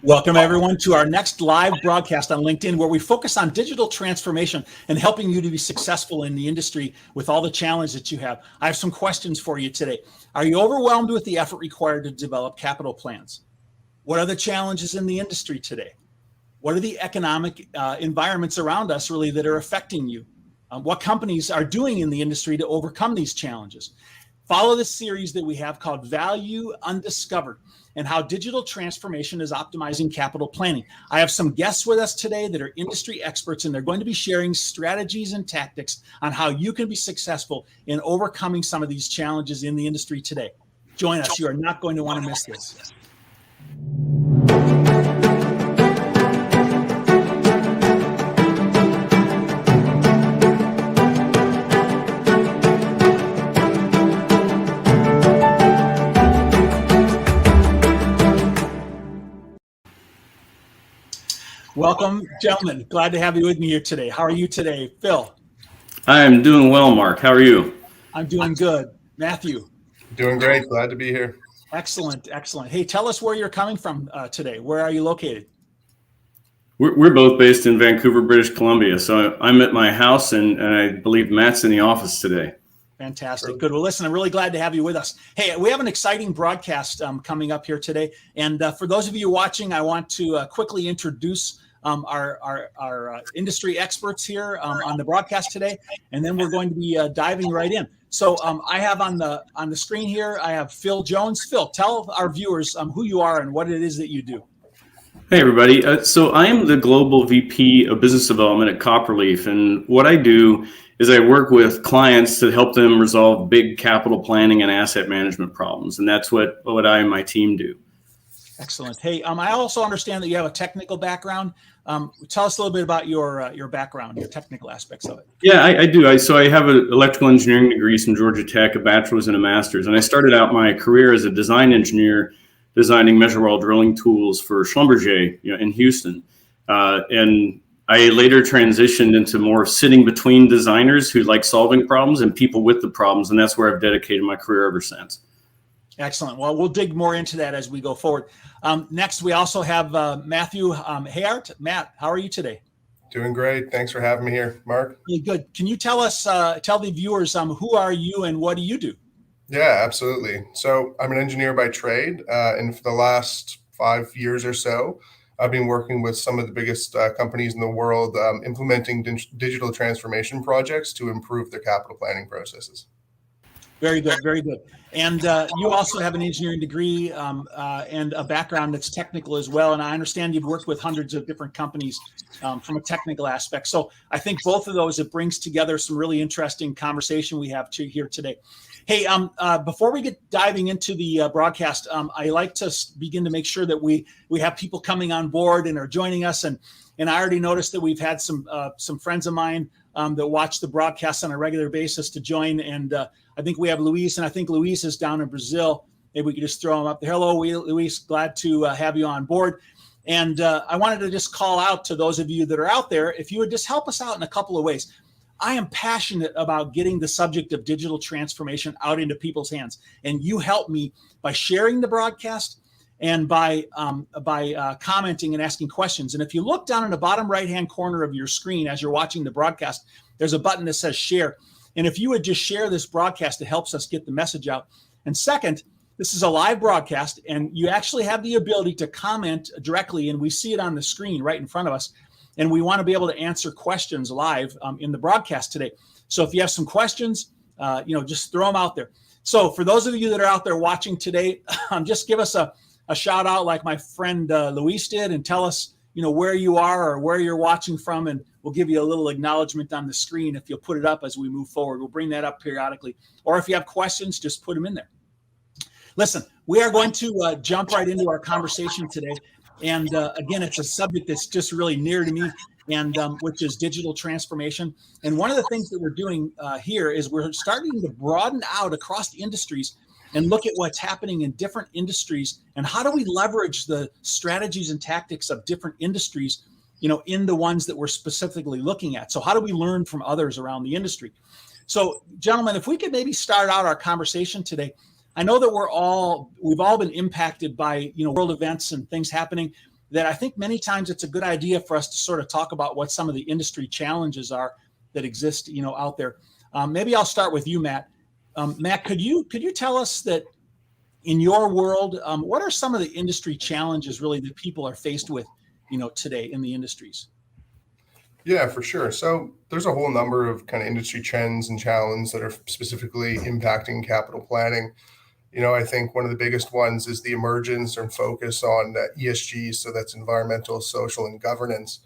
Welcome, everyone, to our next live broadcast on LinkedIn, where we focus on digital transformation and helping you to be successful in the industry with all the challenges that you have. I have some questions for you today. Are you overwhelmed with the effort required to develop capital plans? What are the challenges in the industry today? What are the economic environments around us really that are affecting you? What companies are doing in the industry to overcome these challenges? Follow this series that we have called Value Undiscovered, and how digital transformation is optimizing capital planning. I have some guests with us today that are industry experts, and they're going to be sharing strategies and tactics on how you can be successful in overcoming some of these challenges in the industry today. Join us. You are not going to want to miss this. Welcome, gentlemen. Glad to have you with me here today. How are you today, Phil? I am doing well, Mark. How are you? I'm doing good. Matthew? Doing great. Glad to be here. Excellent, excellent. Hey, tell us where you're coming from today. Where are you located? We're both based in Vancouver, British Columbia. So I'm at my house, and I believe Matt's in the office today. Fantastic. Good. Well, listen, I'm really glad to have you with us. Hey, we have an exciting broadcast coming up here today. And for those of you watching, I want to quickly introduce our industry experts here on the broadcast today, and then we're going to be diving right in. So I have on the screen here, I have Phil Jones. Phil, tell our viewers who you are and what it is that you do. Hey, everybody. So I am the Global VP of Business Development at Copperleaf, and what I do is I work with clients to help them resolve big capital planning and asset management problems, and that's what I and my team do. Excellent. Hey, I also understand that you have a technical background. Tell us a little bit about your background, your technical aspects of it. Yeah, I do. So I have an electrical engineering degree from Georgia Tech, a bachelor's and a master's. And I started out my career as a design engineer, designing measure well drilling tools for Schlumberger, in Houston. And I later transitioned into more sitting between designers who like solving problems and people with the problems. And that's where I've dedicated my career ever since. Excellent. Well, we'll dig more into that as we go forward. Next, we also have Matthew Haiart. Matt, how are you today? Doing great. Thanks for having me here, Mark. Really good. Can you tell the viewers, who are you and what do you do? Yeah, absolutely. So I'm an engineer by trade, and for the last 5 years or so, I've been working with some of the biggest companies in the world, implementing digital transformation projects to improve their capital planning processes. Very good, very good. And you also have an engineering degree and a background that's technical as well. And I understand you've worked with hundreds of different companies from a technical aspect. So I think both of those, it brings together some really interesting conversation we have here today. Hey, before we get diving into the broadcast, I like to begin to make sure that we have people coming on board and are joining us. And I already noticed that we've had some friends of mine that watch the broadcast on a regular basis to join. And I think we have Luis, and I think Luis is down in Brazil. Maybe we could just throw him up there. Hello, Luis. Glad to have you on board. And I wanted to just call out to those of you that are out there, if you would just help us out in a couple of ways. I am passionate about getting the subject of digital transformation out into people's hands. And you help me by sharing the broadcast and by commenting and asking questions. And if you look down in the bottom right-hand corner of your screen as you're watching the broadcast, there's a button that says share. And if you would just share this broadcast, it helps us get the message out. And second, this is a live broadcast, and you actually have the ability to comment directly, and we see it on the screen right in front of us. And we want to be able to answer questions live in the broadcast today. So if you have some questions, just throw them out there. So for those of you that are out there watching today, just give us a shout out like my friend Luis did, and tell us, where you are or where you're watching from, and we'll give you a little acknowledgement on the screen if you'll put it up as we move forward. We'll bring that up periodically. Or if you have questions, just put them in there. Listen, we are going to jump right into our conversation today. And again, it's a subject that's just really near to me, and which is digital transformation. And one of the things that we're doing here is we're starting to broaden out across the industries and look at what's happening in different industries and how do we leverage the strategies and tactics of different industries, in the ones that we're specifically looking at. So how do we learn from others around the industry? So, gentlemen, if we could maybe start out our conversation today. I know that we've all been impacted by, world events and things happening. that I think many times it's a good idea for us to sort of talk about what some of the industry challenges are that exist, out there. Maybe I'll start with you, Matt. Matt, could you tell us that in your world, what are some of the industry challenges really that people are faced with, today in the industries? Yeah, for sure. So there's a whole number of kind of industry trends and challenges that are specifically impacting capital planning. I think one of the biggest ones is the emergence and focus on ESG. So that's environmental, social, and governance.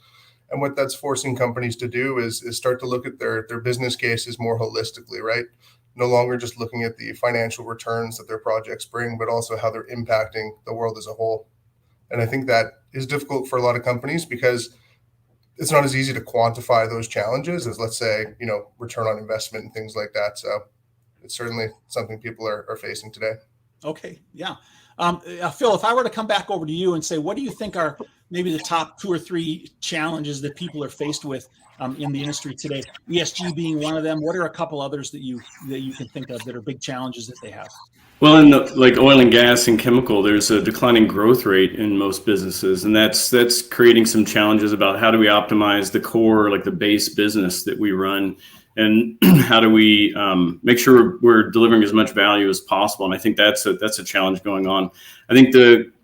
And what that's forcing companies to do is start to look at their business cases more holistically, right? No longer just looking at the financial returns that their projects bring, but also how they're impacting the world as a whole. And I think that is difficult for a lot of companies because it's not as easy to quantify those challenges as, let's say, return on investment and things like that. So it's certainly something people are facing today. Okay. Yeah. Phil, if I were to come back over to you and say, what do you think are maybe the top 2 or 3 challenges that people are faced with in the industry today? ESG being one of them. What are a couple others that you can think of that are big challenges that they have? Well, in like oil and gas and chemical, there's a declining growth rate in most businesses, and that's creating some challenges about how do we optimize the core, like the base business that we run, and how do we make sure we're delivering as much value as possible. And I think that's a challenge going on. I think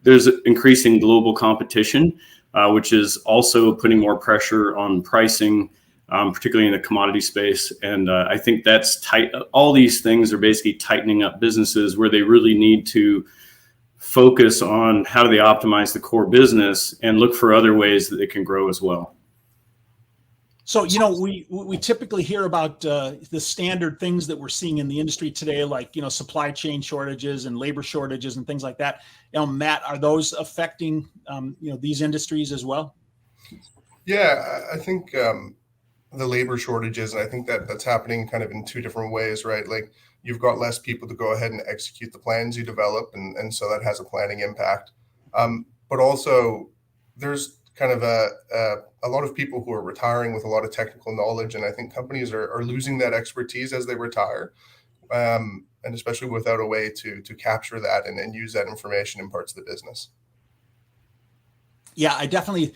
there's increasing global competition, which is also putting more pressure on pricing, particularly in the commodity space. And I think that's tight. All these things are basically tightening up businesses where they really need to focus on how do they optimize the core business and look for other ways that they can grow as well. So, we typically hear about the standard things that we're seeing in the industry today, like, supply chain shortages and labor shortages and things like that. Matt, are those affecting, these industries as well? Yeah, I think the labor shortages, and I think that's happening kind of in 2 different ways, right? Like you've got less people to go ahead and execute the plans you develop, and so that has a planning impact. But also there's kind of a lot of people who are retiring with a lot of technical knowledge, and I think companies are losing that expertise as they retire, and especially without a way to capture that and use that information in parts of the business. Yeah, I definitely,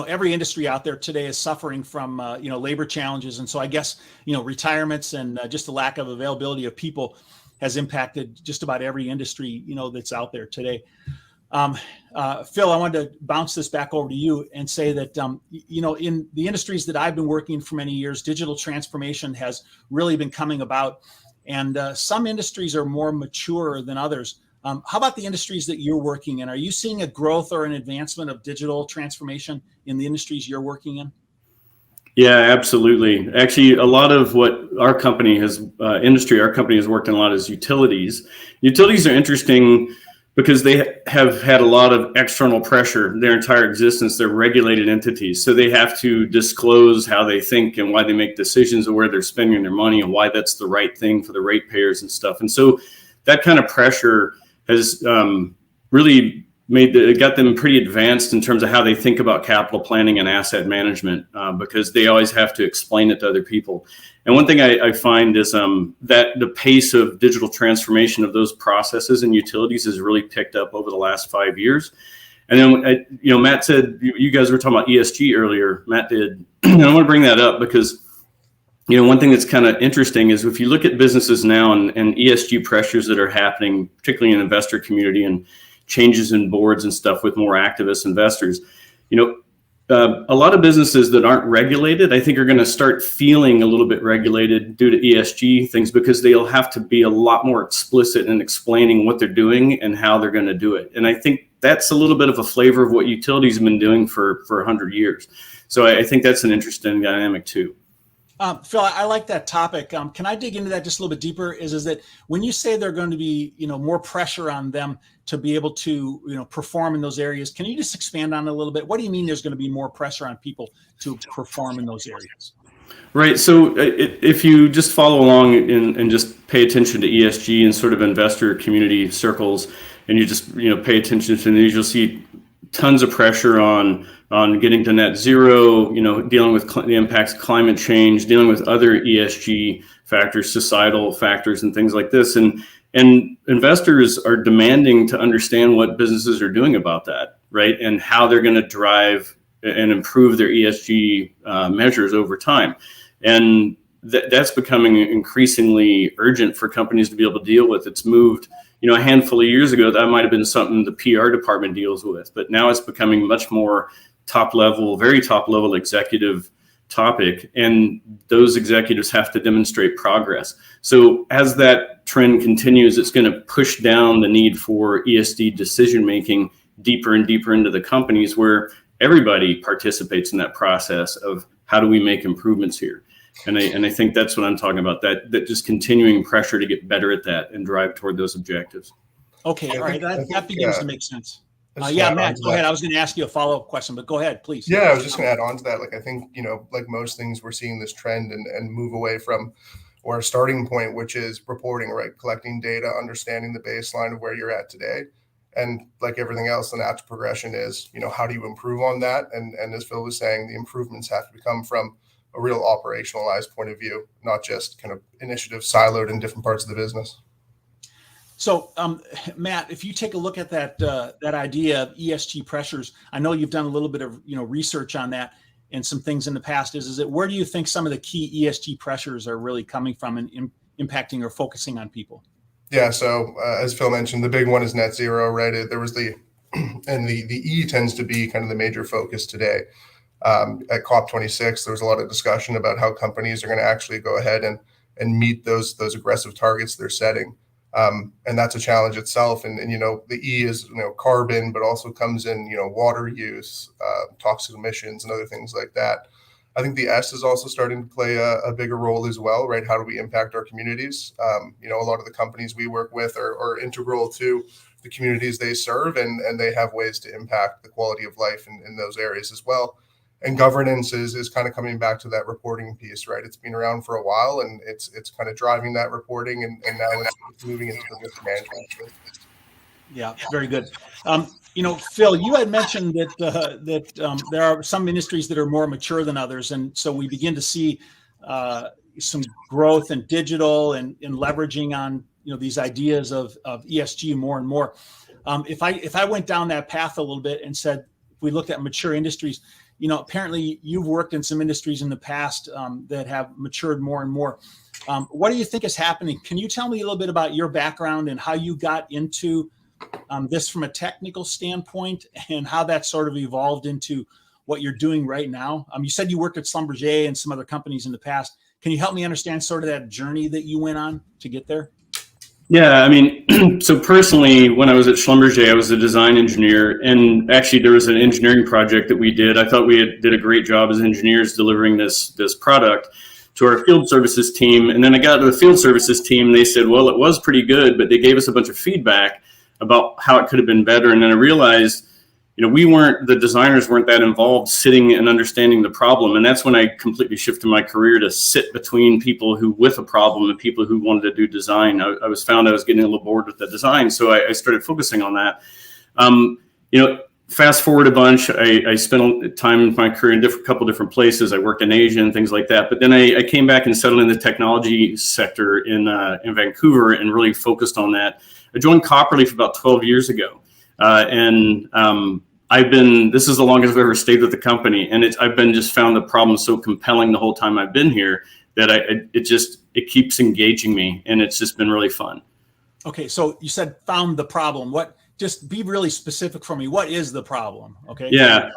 every industry out there today is suffering from, labor challenges. And so I guess, retirements and just the lack of availability of people has impacted just about every industry, that's out there today. Phil, I wanted to bounce this back over to you and say that, in the industries that I've been working for many years, digital transformation has really been coming about. And some industries are more mature than others. How about the industries that you're working in? Are you seeing a growth or an advancement of digital transformation in the industries you're working in? Yeah, absolutely. Actually, a lot of what our company has worked in a lot is utilities. Utilities are interesting because they have had a lot of external pressure their entire existence. They're regulated entities, so they have to disclose how they think and why they make decisions and where they're spending their money and why that's the right thing for the ratepayers and stuff. And so that kind of pressure has really got them pretty advanced in terms of how they think about capital planning and asset management, because they always have to explain it to other people. And one thing I find is that the pace of digital transformation of those processes and utilities has really picked up over the last 5 years. And then, Matt said, you guys were talking about ESG earlier, Matt did. And I want to bring that up because one thing that's kind of interesting is if you look at businesses now and ESG pressures that are happening, particularly in investor community and changes in boards and stuff with more activist investors, a lot of businesses that aren't regulated, I think, are going to start feeling a little bit regulated due to ESG things because they'll have to be a lot more explicit in explaining what they're doing and how they're going to do it. And I think that's a little bit of a flavor of what utilities have been doing for 100 years. So I think that's an interesting dynamic too. Phil, I like that topic. Can I dig into that just a little bit deeper? Is that when you say they're going to be, more pressure on them to be able to, perform in those areas, can you just expand on it a little bit? What do you mean there's going to be more pressure on people to perform in those areas? Right. So if you just follow along and just pay attention to ESG and sort of investor community circles, and you just, pay attention to these, you'll see tons of pressure on getting to net zero, dealing with the impacts of climate change, dealing with other ESG factors, societal factors, and things like this. And investors are demanding to understand what businesses are doing about that. right? And how they're going to drive and improve their ESG measures over time. And that's becoming increasingly urgent for companies to be able to deal with. It's moved, a handful of years ago, that might have been something the PR department deals with, but now it's becoming much more very top level executive topic. And those executives have to demonstrate progress. So as that trend continues, it's going to push down the need for ESG decision-making deeper and deeper into the companies, where everybody participates in that process of how do we make improvements here. And I think that's what I'm talking about, that just continuing pressure to get better at that and drive toward those objectives. Okay, all right, that begins to make sense. Matt, go ahead. I was going to ask you a follow-up question, but go ahead, please. Yeah, I was just going to add on to that. Like, I think, like most things, we're seeing this trend and move away from our starting point, which is reporting, right? Collecting data, understanding the baseline of where you're at today. And like everything else, the natural progression is, how do you improve on that? And as Phil was saying, the improvements have to come from a real operationalized point of view, not just kind of initiatives siloed in different parts of the business. So, Matt, if you take a look at that idea of ESG pressures, I know you've done a little bit of research on that and some things in the past. Is it where do you think some of the key ESG pressures are really coming from and impacting or focusing on people? Yeah. So as Phil mentioned, the big one is net zero, right? There was the E tends to be kind of the major focus today. At COP26, there was a lot of discussion about how companies are going to actually go ahead and meet those aggressive targets they're setting. And that's a challenge itself. And the E is, carbon, but also comes in, water use, toxic emissions and other things like that. I think the S is also starting to play a bigger role as well, right? How do we impact our communities? A lot of the companies we work with are integral to the communities they serve, and they have ways to impact the quality of life in those areas as well. And governance is kind of coming back to that reporting piece, right? It's been around for a while, and it's kind of driving that reporting, and now it's moving into the risk management. Yeah, very good. Phil, you had mentioned that there are some industries that are more mature than others, and so we begin to see some growth in digital and leveraging on these ideas of ESG more and more. If I went down that path a little bit and said, if we looked at mature industries, apparently you've worked in some industries in the past that have matured more and more. What do you think is happening? Can you tell me a little bit about your background and how you got into this from a technical standpoint and how that sort of evolved into what you're doing right now? You said you worked at Schlumberger and some other companies in the past. Can you help me understand sort of that journey that you went on to get there? Yeah, I mean, so personally, when I was at Schlumberger, I was a design engineer, and actually there was an engineering project that we did. I thought we did a great job as engineers delivering this product to our field services team. And then I got to the field services team, and they said, well, it was pretty good, but they gave us a bunch of feedback about how it could have been better. And then I realized, the designers weren't that involved sitting and understanding the problem. And that's when I completely shifted my career to sit between people who with a problem and people who wanted to do design. I was getting a little bored with the design. So I started focusing on that. Fast forward a bunch, I spent time in my career in a couple different places. I worked in Asia and things like that. But then I came back and settled in the technology sector in Vancouver and really focused on that. I joined Copperleaf about 12 years ago. This is the longest I've ever stayed with the company. And I've been just found the problem so compelling the whole time I've been here that it keeps engaging me, and it's just been really fun. Okay. So you said found the problem. Just be really specific for me. What is the problem? Okay. Yeah.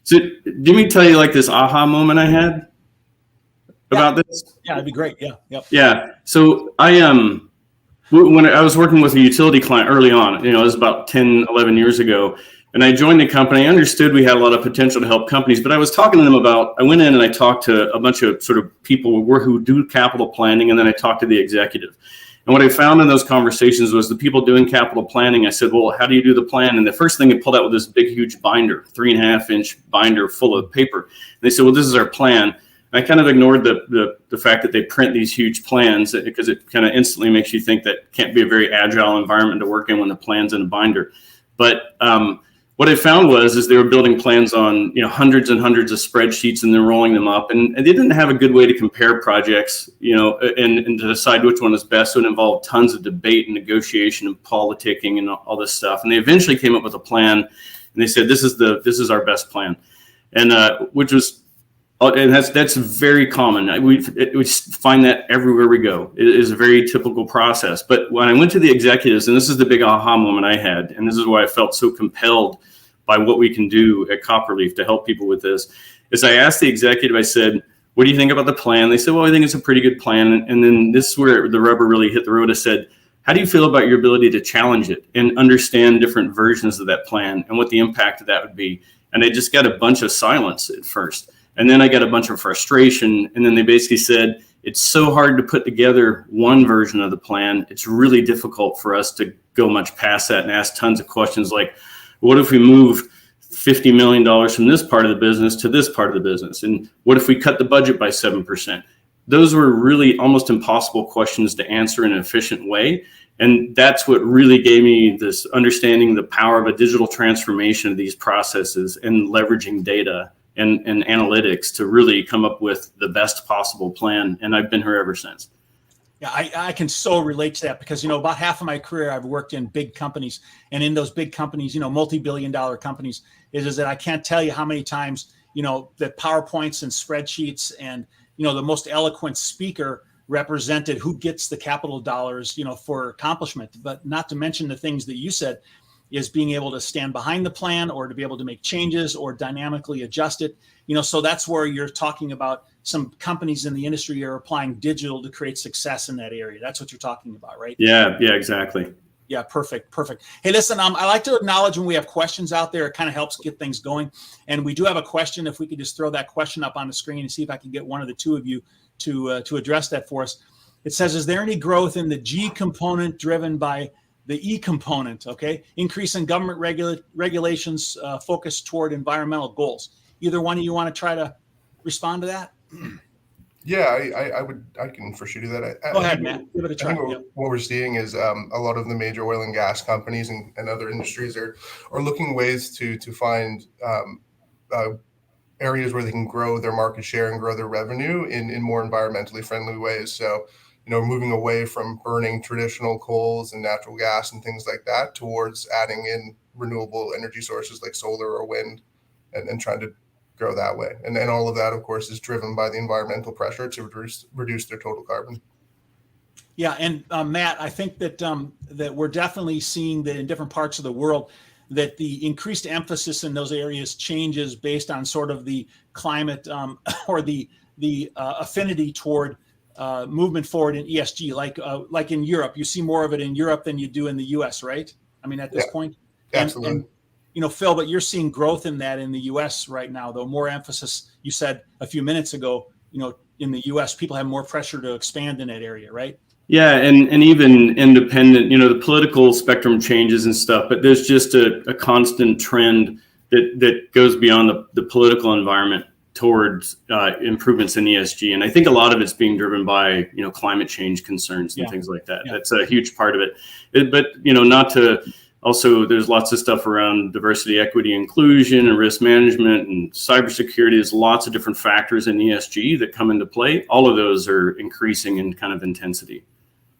So let me tell you like this aha moment I had about this. Yeah, that'd be great. Yeah. Yep. Yeah. So when I was working with a utility client early on, it was about 10, 11 years ago, and I joined the company. I understood we had a lot of potential to help companies, but I was talking to them I went in and I talked to a bunch of sort of people who do capital planning, and then I talked to the executive. And what I found in those conversations was the people doing capital planning, I said, well, how do you do the plan? And the first thing they pulled out was this big, huge binder, 3.5-inch binder full of paper. And they said, well, this is our plan. I kind of ignored the fact that they print these huge plans because it kind of instantly makes you think that can't be a very agile environment to work in when the plan's in a binder. But what I found was they were building plans on hundreds and hundreds of spreadsheets and then rolling them up, and they didn't have a good way to compare projects, and to decide which one was best. So it involved tons of debate and negotiation and politicking and all this stuff. And they eventually came up with a plan. And And they said, this is our best plan. And that's very common. We find that everywhere we go. It is a very typical process. But when I went to the executives, and this is the big aha moment I had, and this is why I felt so compelled by what we can do at Copperleaf to help people with this, is I asked the executive, I said, what do you think about the plan? They said, well, I think it's a pretty good plan. And then this is where the rubber really hit the road. I said, how do you feel about your ability to challenge it and understand different versions of that plan and what the impact of that would be? And I just got a bunch of silence at first. And then I got a bunch of frustration. And then they basically said, it's so hard to put together one version of the plan. It's really difficult for us to go much past that and ask tons of questions like, what if we move $50 million from this part of the business to this part of the business? And what if we cut the budget by 7%? Those were really almost impossible questions to answer in an efficient way. And that's what really gave me this understanding the power of a digital transformation of these processes and leveraging data and analytics to really come up with the best possible plan. And I've been here ever since. Yeah, I can so relate to that because, about half of my career, I've worked in big companies, and in those big companies, multi-billion-dollar companies, is that I can't tell you how many times, that PowerPoints and spreadsheets and, the most eloquent speaker represented who gets the capital dollars, for accomplishment, but not to mention the things that you said is being able to stand behind the plan or to be able to make changes or dynamically adjust it. So that's where you're talking about some companies in the industry are applying digital to create success in that area. That's what you're talking about, right? Yeah, exactly. Yeah, perfect. Hey, listen, I like to acknowledge when we have questions out there. It kind of helps get things going. And we do have a question. If we could just throw that question up on the screen and see if I can get one of the two of you to address that for us. It says, is there any growth in the G component driven by the E component? Okay, increase in government regulations focused toward environmental goals. Either one of you want to try to respond to that? Yeah, I can for sure do that. Go ahead, Matt. Give it a try. What we're seeing is a lot of the major oil and gas companies and other industries are looking ways to find areas where they can grow their market share and grow their revenue in more environmentally friendly ways. So, moving away from burning traditional coals and natural gas and things like that towards adding in renewable energy sources like solar or wind and trying to grow that way. And then all of that, of course, is driven by the environmental pressure to reduce their total carbon. Yeah, and Matt, I think that that we're definitely seeing that in different parts of the world that the increased emphasis in those areas changes based on sort of the climate or the affinity toward movement forward in ESG. Like in Europe, you see more of it in Europe than you do in the U.S., right? I mean, at this point. Absolutely. And Phil, but you're seeing growth in that in the U.S. right now, though. More emphasis, you said a few minutes ago, in the U.S., people have more pressure to expand in that area, right? Yeah, and even independent, the political spectrum changes and stuff, but there's just a constant trend that goes beyond the political environment towards improvements in ESG. And I think a lot of it's being driven by, climate change concerns and things like that. Yeah. That's a huge part of it. But, not to... Also, there's lots of stuff around diversity, equity, inclusion, and risk management, and cybersecurity. There's lots of different factors in ESG that come into play. All of those are increasing in kind of intensity.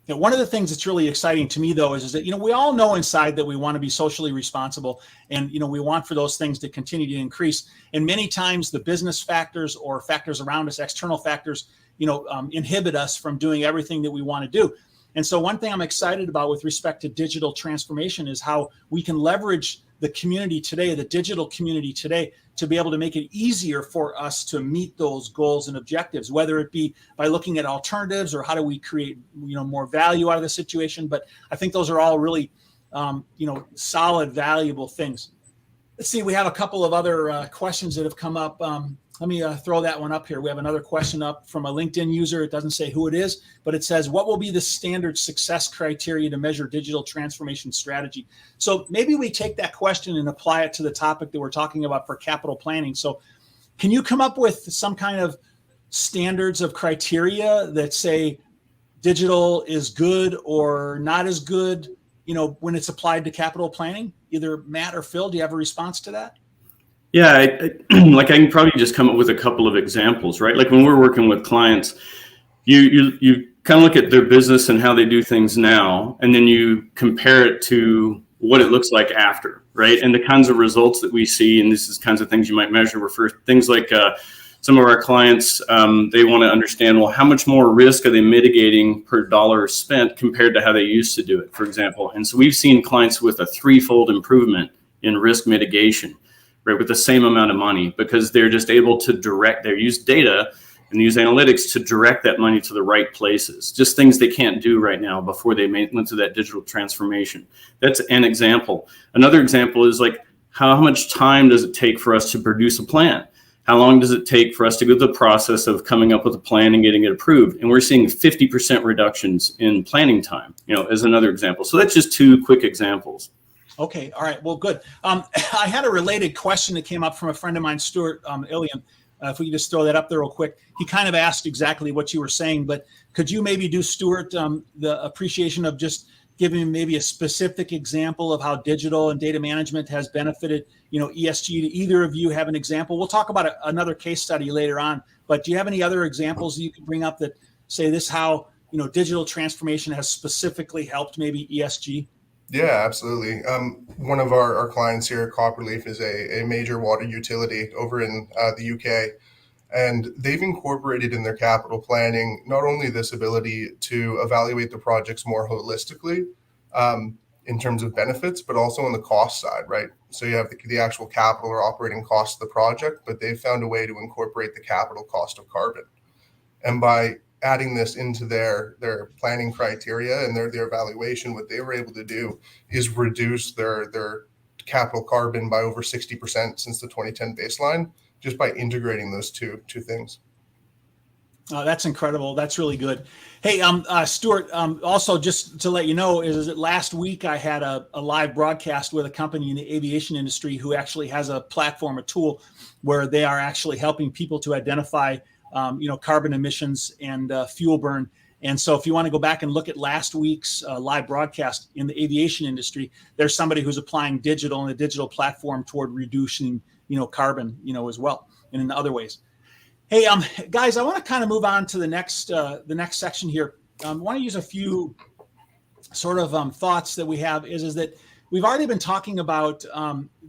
Yeah, one of the things that's really exciting to me, though, is that, we all know inside that we want to be socially responsible, and, we want for those things to continue to increase. And many times the business factors or factors around us, external factors, inhibit us from doing everything that we want to do. And so one thing I'm excited about with respect to digital transformation is how we can leverage the community today, the digital community today, to be able to make it easier for us to meet those goals and objectives, whether it be by looking at alternatives or how do we create, more value out of the situation. But I think those are all really, solid, valuable things. Let's see, we have a couple of other questions that have come up. Let me throw that one up here. We have another question up from a LinkedIn user. It doesn't say who it is, but it says, what will be the standard success criteria to measure digital transformation strategy? So maybe we take that question and apply it to the topic that we're talking about for capital planning. So can you come up with some kind of standards of criteria that say digital is good or not as good, when it's applied to capital planning? Either Matt or Phil, do you have a response to that? Yeah, I can probably just come up with a couple of examples, right? Like when we're working with clients, you kind of look at their business and how they do things now, and then you compare it to what it looks like after, right? And the kinds of results that we see, and this is kinds of things you might measure, were for things like some of our clients, they want to understand, well, how much more risk are they mitigating per dollar spent compared to how they used to do it, for example. And so we've seen clients with a threefold improvement in risk mitigation, right, with the same amount of money, because they're just able to use data and use analytics to direct that money to the right places, just things they can't do right now before they went through that digital transformation. That's an example. Another example is like, how much time does it take for us to produce a plan? How long does it take for us to go through the process of coming up with a plan and getting it approved? And we're seeing 50% reductions in planning time, as another example. So that's just two quick examples. Okay. All right. Well, good. I had a related question that came up from a friend of mine, Stuart Illian. If we could just throw that up there real quick. He kind of asked exactly what you were saying, but could you maybe do, Stuart, the appreciation of just giving maybe a specific example of how digital and data management has benefited, ESG? To either of you have an example? We'll talk about another case study later on, but do you have any other examples that you could bring up that say this, how, digital transformation has specifically helped maybe ESG? Yeah, absolutely. One of our clients here, Copperleaf, is a major water utility over in the UK. And they've incorporated in their capital planning not only this ability to evaluate the projects more holistically in terms of benefits, but also on the cost side, right? So you have the actual capital or operating cost of the project, but they've found a way to incorporate the capital cost of carbon. And by adding this into their planning criteria and their evaluation, what they were able to do is reduce their capital carbon by over 60% since the 2010 baseline, just by integrating those two things. That's incredible. That's really good. Hey, Stuart, also just to let you know, is that last week I had a live broadcast with a company in the aviation industry who actually has a platform, a tool where they are actually helping people to identify carbon emissions and fuel burn. And so if you want to go back and look at last week's live broadcast in the aviation industry, there's somebody who's applying digital and a digital platform toward reducing, carbon, as well, and in other ways. Hey, guys, I want to kind of move on to the next section here. I want to use a few sort of thoughts that we have is that we've already been talking about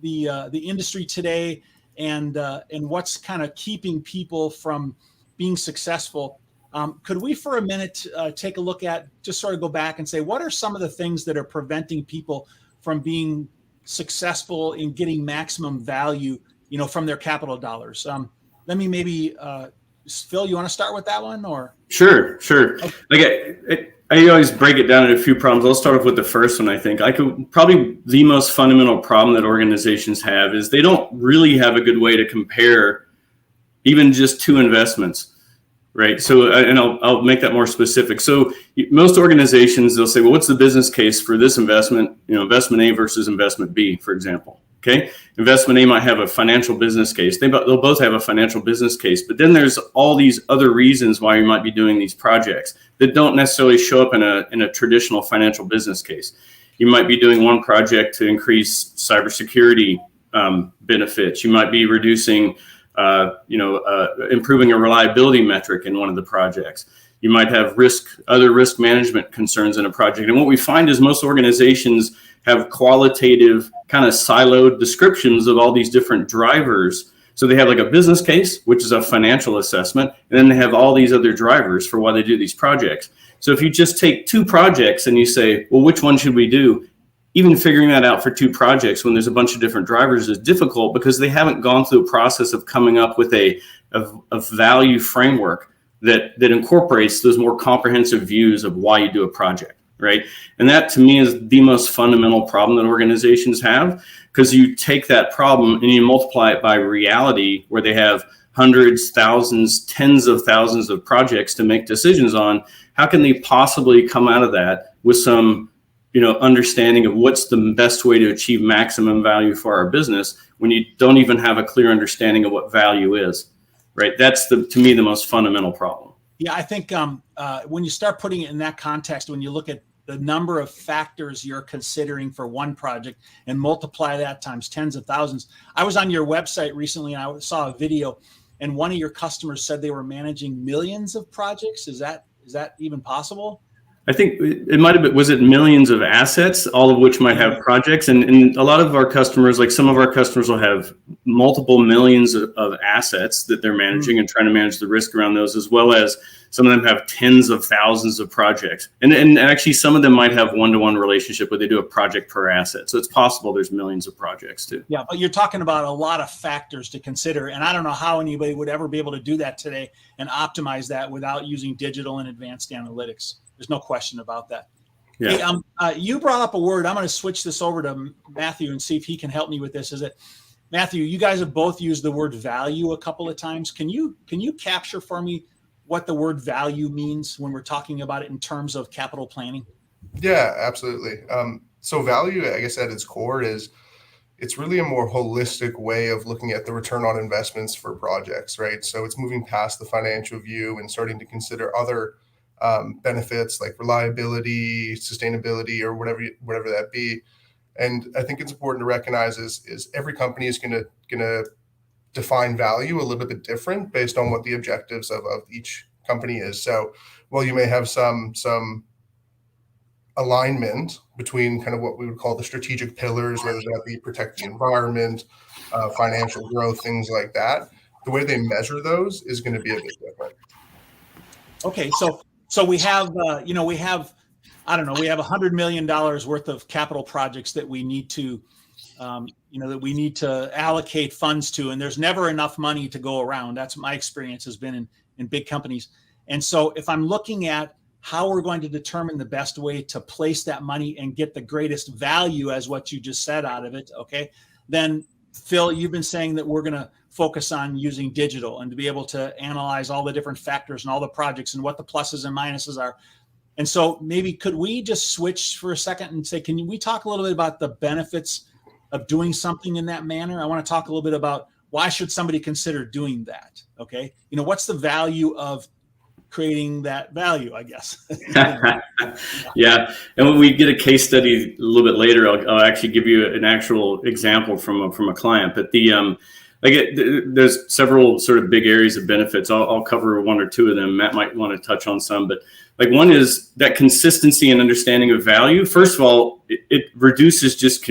the industry today and what's kind of keeping people from being successful. Could we for a minute take a look at, just sort of go back and say, what are some of the things that are preventing people from being successful in getting maximum value, from their capital dollars? Let me maybe, Phil, you want to start with that one, or? Sure. Okay. Like I always break it down into a few problems. I'll start off with the first one. I think probably the most fundamental problem that organizations have is they don't really have a good way to compare even just two investments, right? So, and I'll make that more specific. So most organizations, they'll say, well, what's the business case for this investment, investment A versus investment B, for example. Okay. Investment A might have a financial business case. They'll both have a financial business case, but then there's all these other reasons why you might be doing these projects that don't necessarily show up in a traditional financial business case. You might be doing one project to increase cybersecurity benefits. You might be reducing, improving a reliability metric in one of the projects. You might have other risk management concerns in a project. And what we find is most organizations have qualitative kind of siloed descriptions of all these different drivers. So they have like a business case, which is a financial assessment, and then they have all these other drivers for why they do these projects. So if you just take two projects and you say, well, which one should we do? Even figuring that out for two projects when there's a bunch of different drivers is difficult because they haven't gone through a process of coming up with a value framework that incorporates those more comprehensive views of why you do a project. Right. And that to me is the most fundamental problem that organizations have, because you take that problem and you multiply it by reality where they have hundreds, thousands, tens of thousands of projects to make decisions on. How can they possibly come out of that with some, understanding of what's the best way to achieve maximum value for our business when you don't even have a clear understanding of what value is? Right. That's to me, the most fundamental problem. Yeah, I think when you start putting it in that context, when you look at the number of factors you're considering for one project and multiply that times tens of thousands. I was on your website recently and I saw a video and one of your customers said they were managing millions of projects. Is that even possible? I think it might have been, was it millions of assets, all of which might have projects. And a lot of our customers, like some of our customers will have multiple millions of assets that they're managing and trying to manage the risk around those, as well as some of them have tens of thousands of projects. And actually some of them might have one-to-one relationship where they do a project per asset. So it's possible there's millions of projects too. Yeah, but you're talking about a lot of factors to consider. And I don't know how anybody would ever be able to do that today and optimize that without using digital and advanced analytics. There's no question about that. Yeah. Hey, you brought up a word. I'm going to switch this over to Matthew and see if he can help me with this. Is it, Matthew, you guys have both used the word value a couple of times. Can you capture for me what the word value means when we're talking about it in terms of capital planning? Yeah, absolutely. So value, I guess at its core it's really a more holistic way of looking at the return on investments for projects, right? So it's moving past the financial view and starting to consider other benefits like reliability, sustainability, or whatever that be. And I think it's important to recognize is every company is gonna define value a little bit different based on what the objectives of each company is. So while you may have some alignment between kind of what we would call the strategic pillars, whether that be protect the environment, financial growth, things like that, the way they measure those is going to be a bit different. Okay, so we have, we have $100 million worth of capital projects that we need to, allocate funds to, and there's never enough money to go around. That's my experience has been in big companies. And so if I'm looking at how we're going to determine the best way to place that money and get the greatest value as what you just said out of it, okay, then Phil, you've been saying that we're going to focus on using digital and to be able to analyze all the different factors and all the projects and what the pluses and minuses are. And so maybe could we just switch for a second and say, can we talk a little bit about the benefits of doing something in that manner? I want to talk a little bit about why should somebody consider doing that? Okay. What's the value of creating that value, I guess. Yeah. And when we get a case study a little bit later, I'll actually give you an actual example from a client. But there's several sort of big areas of benefits. I'll cover one or two of them. Matt might want to touch on some, but like one is that consistency and understanding of value. First of all, it reduces just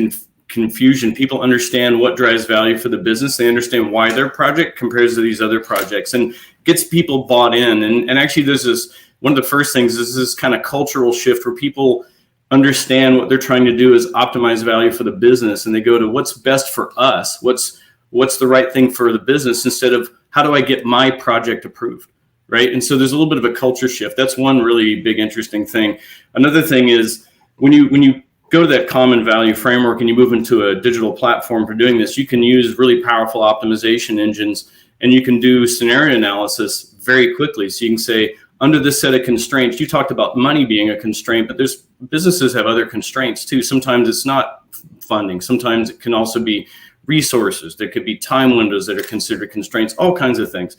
confusion. People understand what drives value for the business. They understand why their project compares to these other projects and gets people bought in. And actually there's this, one of the first things is this kind of cultural shift where people understand what they're trying to do is optimize value for the business. And they go to what's best for us, what's the right thing for the business instead of how do I get my project approved, right? And so there's a little bit of a culture shift. That's one really big, interesting thing. Another thing is when you go to that common value framework and you move into a digital platform for doing this, you can use really powerful optimization engines and you can do scenario analysis very quickly. So you can say, under this set of constraints, you talked about money being a constraint, but there's businesses have other constraints too. Sometimes it's not funding. Sometimes it can also be resources. There could be time windows that are considered constraints, all kinds of things.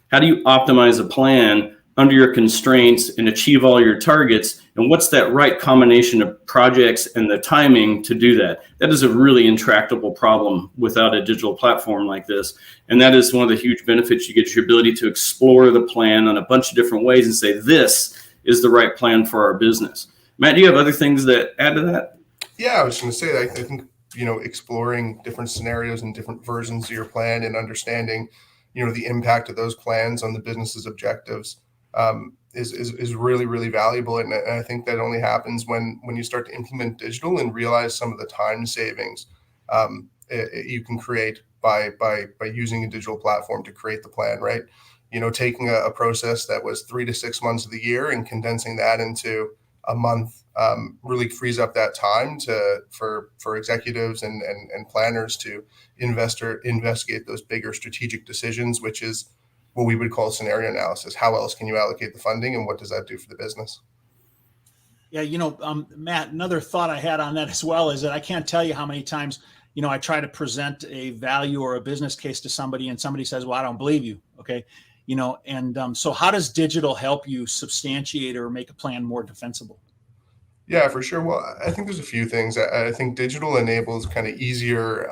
How do you optimize a plan under your constraints and achieve all your targets? And what's that right combination of projects and the timing to do that? That is a really intractable problem without a digital platform like this. And that is one of the huge benefits you get, your ability to explore the plan on a bunch of different ways and say, this is the right plan for our business. Matt, do you have other things that add to that? Yeah, I was going to say that I think, exploring different scenarios and different versions of your plan and understanding, the impact of those plans on the business's objectives is really, really valuable. And I think that only happens when you start to implement digital and realize some of the time savings you can create by using a digital platform to create the plan, right? Taking a process that was 3 to 6 months of the year and condensing that into a month really frees up that time for executives and planners to investigate those bigger strategic decisions, which is what we would call scenario analysis. How else can you allocate the funding and what does that do for the business? Yeah, Matt, another thought I had on that as well is that I can't tell you how many times, I try to present a value or a business case to somebody and somebody says, well, I don't believe you. Okay. So how does digital help you substantiate or make a plan more defensible? Yeah, for sure. Well, I think there's a few things. I think digital enables kind of easier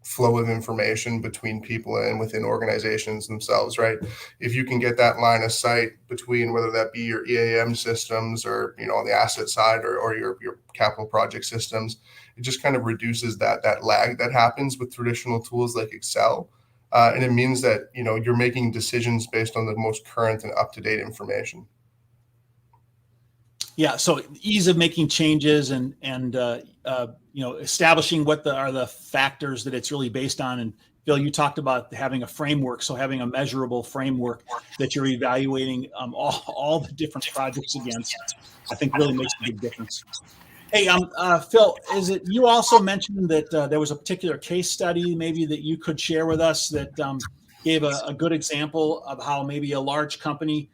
flow of information between people and within organizations themselves, right? If you can get that line of sight between whether that be your EAM systems or, on the asset side or your capital project systems, it just kind of reduces that lag that happens with traditional tools like Excel. And it means that, you're making decisions based on the most current and up-to-date information. Yeah, so ease of making changes and establishing what are the factors that it's really based on. And Phil, you talked about having a framework, so having a measurable framework that you're evaluating all the different projects against, I think really makes a big difference. Hey, Phil, you also mentioned that there was a particular case study maybe that you could share with us that gave a good example of how maybe a large company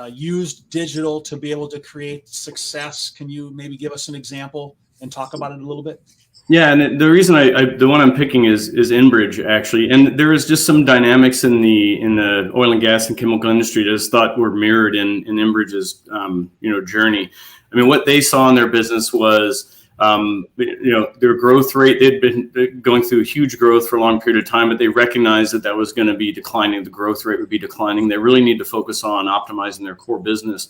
used digital to be able to create success. Can you maybe give us an example and talk about it a little bit? Yeah, and the reason the one I'm picking is Enbridge actually, and there is just some dynamics in the oil and gas and chemical industry that I thought were mirrored in Enbridge's journey. I mean, what they saw in their business was their growth rate. They'd been going through huge growth for a long period of time, but they recognized that was going to be declining. The growth rate would be declining. They really need to focus on optimizing their core business.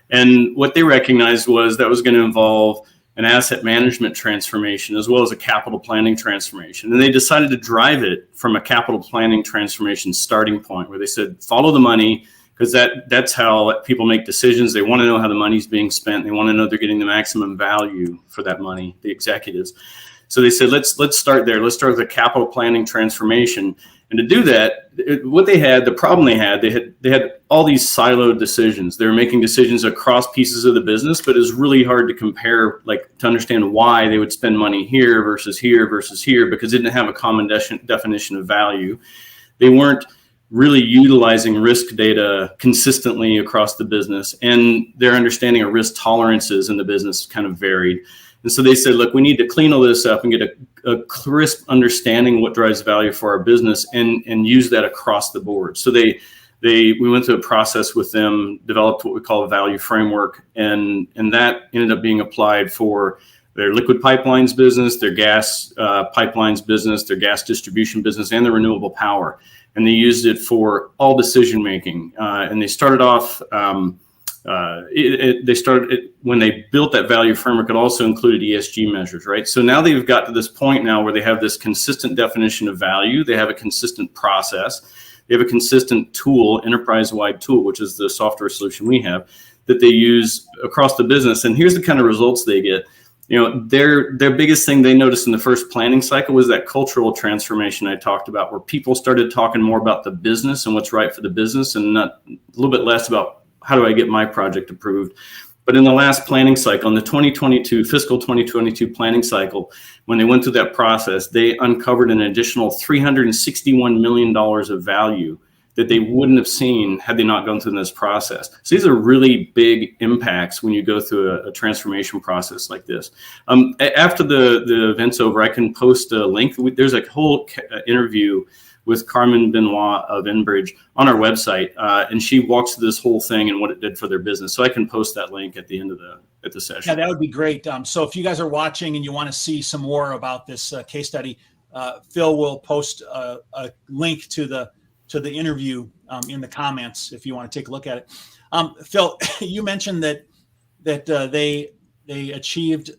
And what they recognized was that was going to involve an asset management transformation as well as a capital planning transformation. And they decided to drive it from a capital planning transformation starting point where they said, follow the money, because that's how people make decisions. They want to know how the money's being spent. They want to know they're getting the maximum value for that money, the executives. So they said, let's start there. Let's start with a capital planning transformation. And to do that, the problem they had all these siloed decisions. They were making decisions across pieces of the business, but it was really hard to compare, to understand why they would spend money here versus here versus here, because it didn't have a common definition of value. They weren't really utilizing risk data consistently across the business, and their understanding of risk tolerances in the business kind of varied. And so they said, look, we need to clean all this up and get a crisp understanding of what drives value for our business and use that across the board. So we went through a process with them, developed what we call a value framework, and that ended up being applied for their liquid pipelines business, their gas pipelines business, their gas distribution business, and their renewable power. And they used it for all decision making. And they started off. When they built that value framework, it also included ESG measures, right? So now they've got to this point now where they have this consistent definition of value. They have a consistent process. They have a consistent tool, enterprise-wide tool, which is the software solution we have, that they use across the business. And here's the kind of results they get. Their biggest thing they noticed in the first planning cycle was that cultural transformation I talked about, where people started talking more about the business and what's right for the business, and not a little bit less about how do I get my project approved. But in the last planning cycle, in the fiscal 2022 planning cycle, when they went through that process, they uncovered an additional $361 million of value that they wouldn't have seen had they not gone through this process. So these are really big impacts when you go through a transformation process like this. After the event's over, I can post a link. There's a whole interview with Carmen Benoit of Enbridge on our website, and she walks through this whole thing and what it did for their business. So I can post that link at the end of the session. Yeah, that would be great. So if you guys are watching and you want to see some more about this case study, Phil will post a link to the interview in the comments if you want to take a look at it. Phil, you mentioned that they achieved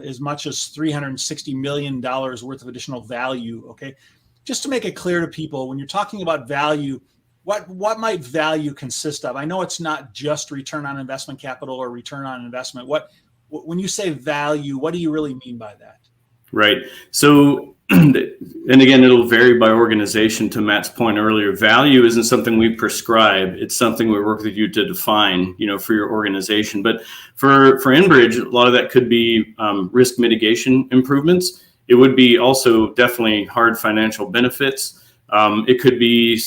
as much as $360 million worth of additional value. Okay. Just to make it clear to people, when you're talking about value, what might value consist of? I know it's not just return on investment capital or return on investment. When you say value, what do you really mean by that? Right. So, and again, it'll vary by organization. To Matt's point earlier, value isn't something we prescribe. It's something we work with you to define, for your organization. But for Enbridge, a lot of that could be risk mitigation improvements. It would be also definitely hard financial benefits. It could be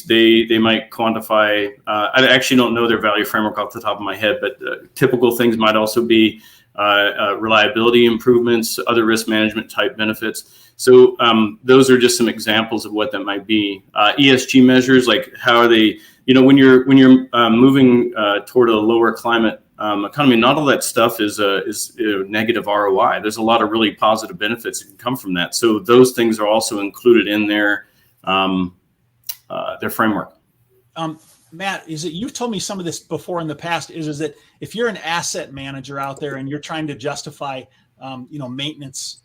they might quantify. I actually don't know their value framework off the top of my head, but typical things might also be reliability improvements, other risk management type benefits. So those are just some examples of what that might be. ESG measures, like how are they, when you're moving toward a lower climate economy, not all that stuff is negative ROI. There's a lot of really positive benefits that can come from that. So those things are also included in their framework. Matt, you've told me some of this before in the past, is that if you're an asset manager out there and you're trying to justify, maintenance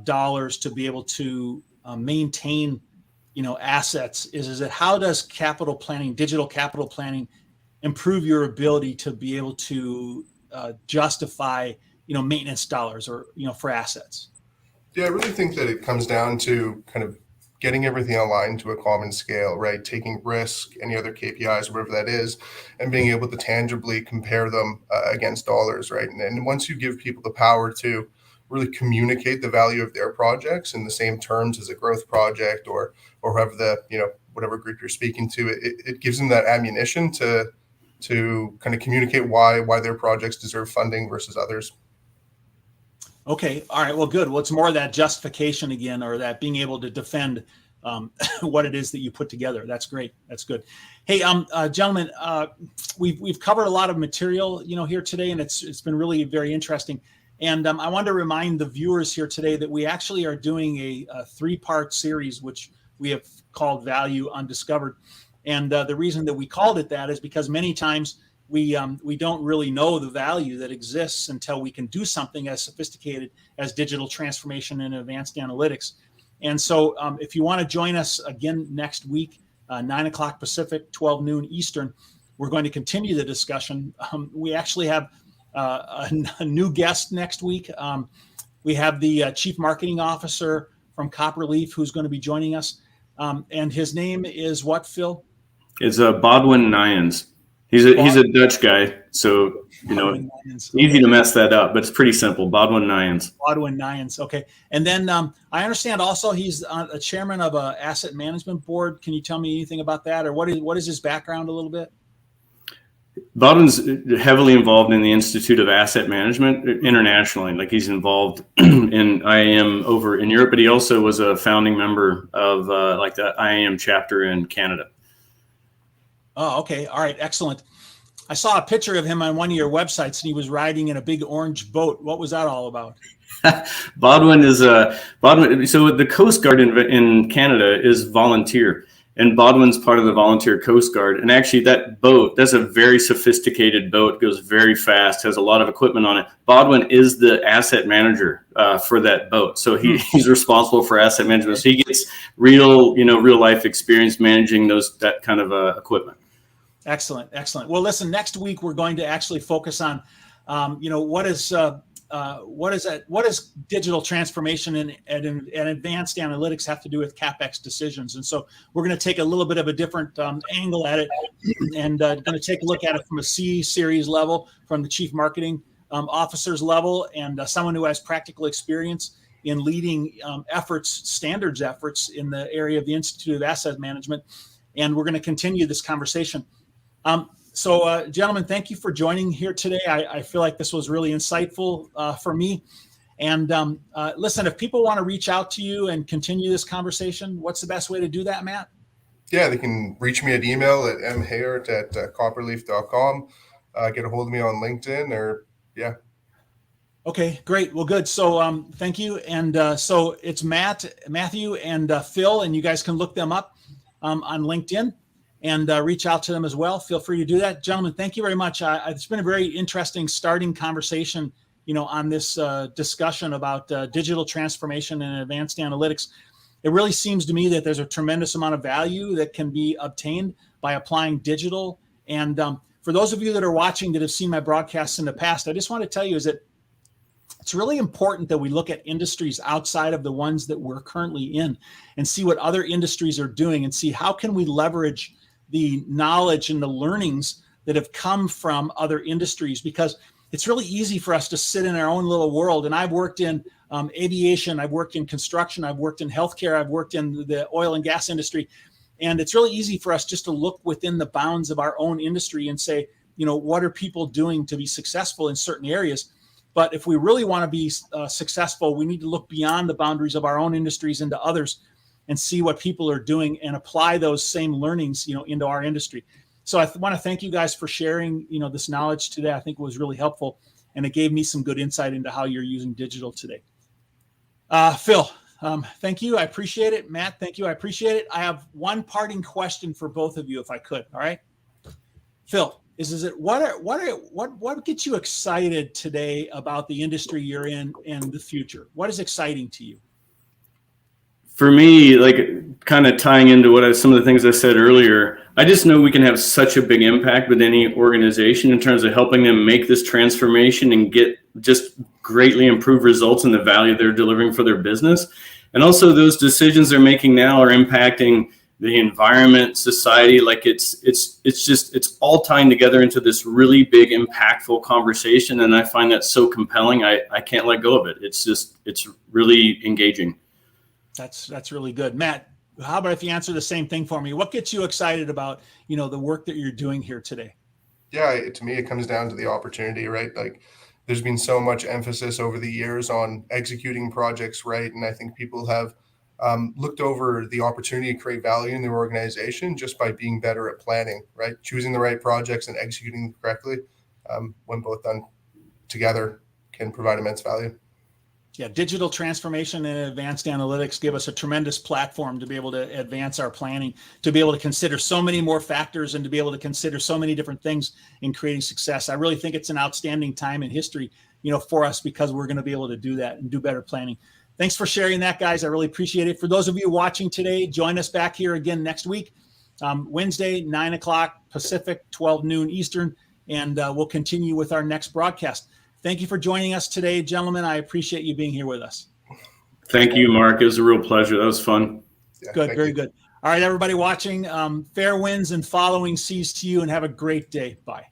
dollars to be able to maintain, assets, is that how does capital planning, digital capital planning, improve your ability to be able to justify, maintenance dollars or, for assets? Yeah, I really think that it comes down to kind of getting everything aligned to a common scale, right? Taking risk, any other KPIs, whatever that is, and being able to tangibly compare them against dollars, right? And once you give people the power to really communicate the value of their projects in the same terms as a growth project or have the, whatever group you're speaking to, it gives them that ammunition to kind of communicate why their projects deserve funding versus others. Okay. All right. Well, good. Well, it's more of that justification again, or that being able to defend what it is that you put together. That's great. That's good. Hey, gentlemen, we've covered a lot of material, here today, and it's been really very interesting. And I wanted to remind the viewers here today that we actually are doing a 3-part series, which we have called Value Undiscovered. And the reason that we called it that is because many times we don't really know the value that exists until we can do something as sophisticated as digital transformation and advanced analytics. And so if you want to join us again next week, 9 o'clock Pacific, 12 noon Eastern, we're going to continue the discussion. We actually have a new guest next week. We have the Chief Marketing Officer from Copperleaf who's going to be joining us. And his name is what, Phil? It's Bodwin Nijens. He's a Dutch guy, so easy to mess that up, but it's pretty simple. Bodwin Nijens. Bodwin Nijens. Okay, and then I understand also he's a chairman of a asset management board. Can you tell me anything about that, or what is his background a little bit? Bodwin's heavily involved in the Institute of Asset Management internationally. Like he's involved in IAM over in Europe, but he also was a founding member of the IAM chapter in Canada. Oh, okay. All right. Excellent. I saw a picture of him on one of your websites and he was riding in a big orange boat. What was that all about? Bodwin is Bodwin. So the Coast Guard in Canada is volunteer, and Bodwin's part of the volunteer Coast Guard. And actually that boat, that's a very sophisticated boat, goes very fast, has a lot of equipment on it. Bodwin is the asset manager for that boat. So he's responsible for asset management. So he gets real life experience managing that kind of equipment. Excellent. Excellent. Well, listen, next week we're going to actually focus on, what is digital transformation and advanced analytics have to do with CapEx decisions. And so we're going to take a little bit of a different angle at it and going to take a look at it from a C-series level, from the chief marketing officer's level, and someone who has practical experience in leading standards efforts in the area of the Institute of Asset Management. And we're going to continue this conversation. So, gentlemen, thank you for joining here today. I feel like this was really insightful for me. And listen, if people want to reach out to you and continue this conversation, what's the best way to do that, Matt? Yeah, they can reach me at email at mhaiart@copperleaf.com. Get a hold of me on LinkedIn yeah. Okay, great. Well, good. So thank you. And so it's Matthew, and Phil, and you guys can look them up on LinkedIn. And reach out to them as well. Feel free to do that. Gentlemen, thank you very much. It's been a very interesting starting conversation, on this discussion about digital transformation and advanced analytics. It really seems to me that there's a tremendous amount of value that can be obtained by applying digital. And for those of you that are watching that have seen my broadcasts in the past, I just want to tell you is that it's really important that we look at industries outside of the ones that we're currently in and see what other industries are doing and see how can we leverage the knowledge and the learnings that have come from other industries, because it's really easy for us to sit in our own little world. And I've worked in aviation, I've worked in construction, I've worked in healthcare, I've worked in the oil and gas industry. And it's really easy for us just to look within the bounds of our own industry and say, what are people doing to be successful in certain areas? But if we really want to be successful, we need to look beyond the boundaries of our own industries into others and see what people are doing and apply those same learnings, into our industry. So I want to thank you guys for sharing, this knowledge today. I think it was really helpful, and it gave me some good insight into how you're using digital today. Phil, thank you. I appreciate it. Matt, thank you. I appreciate it. I have one parting question for both of you, if I could. All right, Phil, what gets you excited today about the industry you're in and the future? What is exciting to you? For me, like kind of tying into some of the things I said earlier, I just know we can have such a big impact with any organization in terms of helping them make this transformation and get just greatly improved results in the value they're delivering for their business. And also those decisions they're making now are impacting the environment, society. Like it's all tying together into this really big, impactful conversation. And I find that so compelling. I can't let go of it. It's really engaging. That's really good. Matt, how about if you answer the same thing for me? What gets you excited about, the work that you're doing here today? Yeah, to me, it comes down to the opportunity, right? Like there's been so much emphasis over the years on executing projects right. And I think people have looked over the opportunity to create value in their organization just by being better at planning, right? Choosing the right projects and executing them correctly, when both done together, can provide immense value. Yeah, digital transformation and advanced analytics give us a tremendous platform to be able to advance our planning, to be able to consider so many more factors and to be able to consider so many different things in creating success. I really think it's an outstanding time in history, for us, because we're going to be able to do that and do better planning. Thanks for sharing that, guys. I really appreciate it. For those of you watching today, join us back here again next week, Wednesday, 9:00 Pacific, 12 noon Eastern, and we'll continue with our next broadcast. Thank you for joining us today, gentlemen. I appreciate you being here with us. Thank you, Mark. It was a real pleasure. That was fun. Yeah, good, very good. All right, everybody watching, fair winds and following seas to you, and have a great day. Bye.